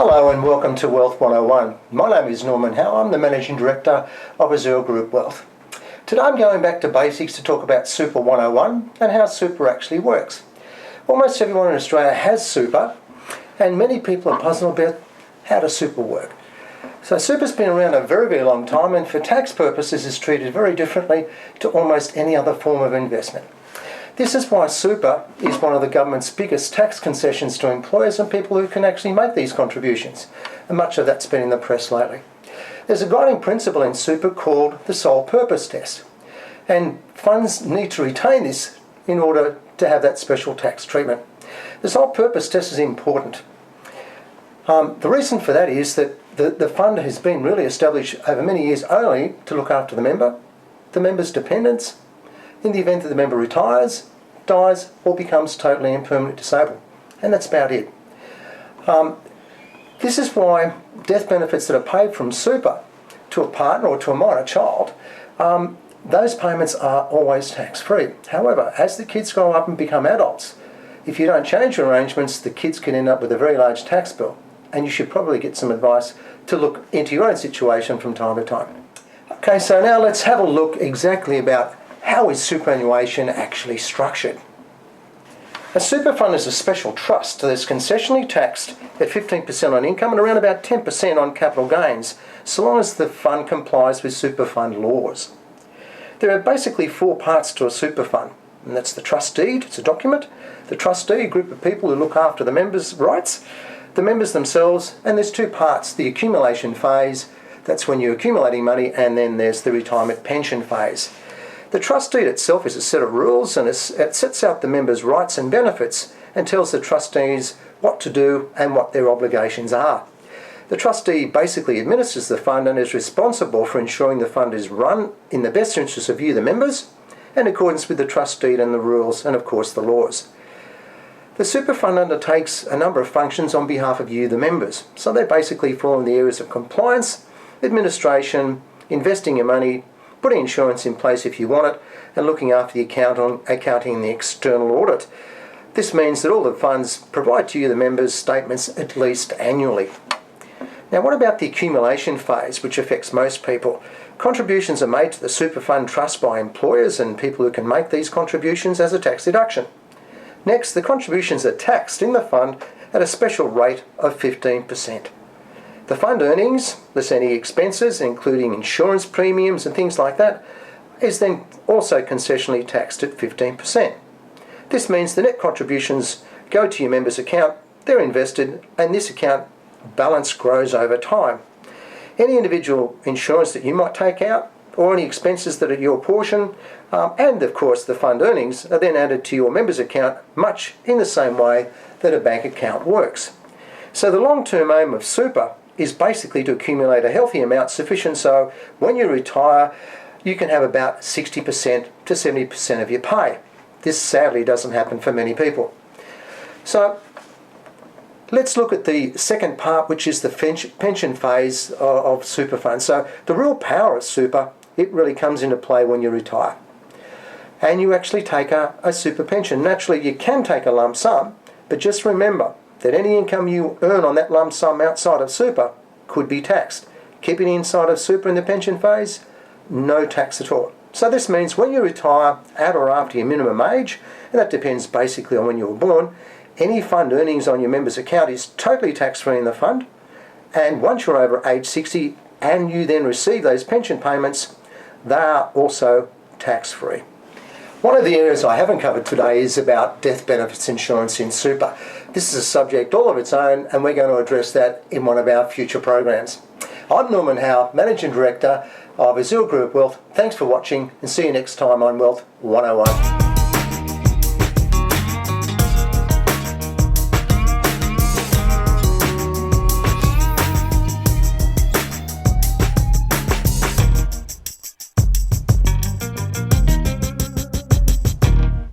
Hello and welcome to Wealth 101. My name is Norman Howe. I'm the Managing Director of Azure Group Wealth. Today I'm going back to basics to talk about Super 101 and how super actually works. Almost everyone in Australia has super, and many people are puzzled about how does super work. So super's been around a very, very long time, and for tax purposes is treated very differently to almost any other form of investment. This is why super is one of the government's biggest tax concessions to employers and people who can actually make these contributions, and much of that's been in the press lately. There's a guiding principle in super called the sole purpose test, and funds need to retain this in order to have that special tax treatment. The sole purpose test is important. The reason for that is that the fund has been really established over many years only to look after the member, the member's dependents, in the event that the member retires, dies, or becomes totally and permanently disabled. And that's about it. This is why death benefits that are paid from super to a partner or to a minor child, those payments are always tax-free. However, as the kids grow up and become adults, if you don't change your arrangements, the kids can end up with a very large tax bill. And you should probably get some advice to look into your own situation from time to time. Okay, so now let's have a look exactly about how is superannuation actually structured. A super fund is a special trust that is concessionally taxed at 15% on income and around about 10% on capital gains, so long as the fund complies with super fund laws. There are basically four parts to a super fund, and that's the trust deed, it's a document, the trustee, a group of people who look after the members' rights, the members themselves, and there's two parts, the accumulation phase, that's when you're accumulating money, and then there's the retirement pension phase. The trust deed itself is a set of rules, and it sets out the members' rights and benefits and tells the trustees what to do and what their obligations are. The trustee basically administers the fund and is responsible for ensuring the fund is run in the best interest of you, the members, in accordance with the trust deed and the rules and, of course, the laws. The super fund undertakes a number of functions on behalf of you, the members. So they basically fall in the areas of compliance, administration, investing your money, putting insurance in place if you want it, and looking after the accounting and the external audit. This means that all the funds provide to you, the members, statements at least annually. Now, what about the accumulation phase, which affects most people? Contributions are made to the super fund trust by employers and people who can make these contributions as a tax deduction. Next, the contributions are taxed in the fund at a special rate of 15%. The fund earnings, less any expenses, including insurance premiums and things like that, is then also concessionally taxed at 15%. This means the net contributions go to your members' account, they're invested, and this account balance grows over time. Any individual insurance that you might take out, or any expenses that are your portion, and of course the fund earnings are then added to your members' account much in the same way that a bank account works. So the long-term aim of super is basically to accumulate a healthy amount sufficient so when you retire you can have about 60% to 70% of your pay. This sadly doesn't happen for many people. So let's look at the second part, which is the pension phase of super funds. So the real power of super, it really comes into play when you retire. And you actually take a super pension. Naturally, you can take a lump sum, but just remember that any income you earn on that lump sum outside of super could be taxed. Keeping it inside of super in the pension phase, no tax at all. So this means when you retire at or after your minimum age, and that depends basically on when you were born, any fund earnings on your member's account is totally tax-free in the fund, and once you're over age 60 and you then receive those pension payments, they are also tax-free. One of the areas I haven't covered today is about death benefits insurance in super. This is a subject all of its own, and we're going to address that in one of our future programs. I'm Norman Howe, Managing Director of Azure Group Wealth. Thanks for watching, and see you next time on Wealth 101.